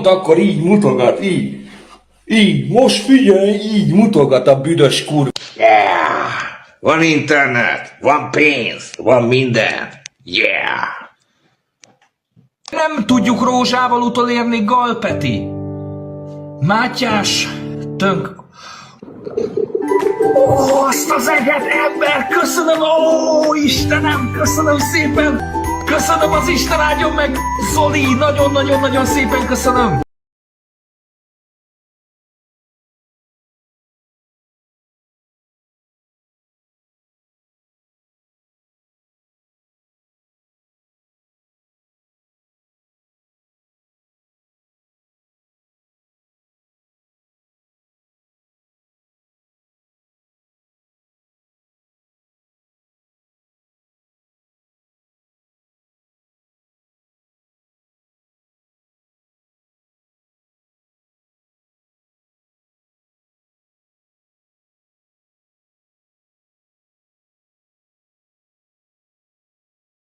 pont akkor így mutogat, így. Így, most figyelj, így mutogat a büdös kurva. Yeah! Van internet, van pénz, van minden. Yeah! Nem tudjuk rózsával utolérni Galpeti. Mátyás, tönk... Ó, azt az eget ember, köszönöm, ó, Istenem, köszönöm szépen. Köszönöm, az Isten áldjon meg, Zoli, nagyon-nagyon-nagyon szépen köszönöm.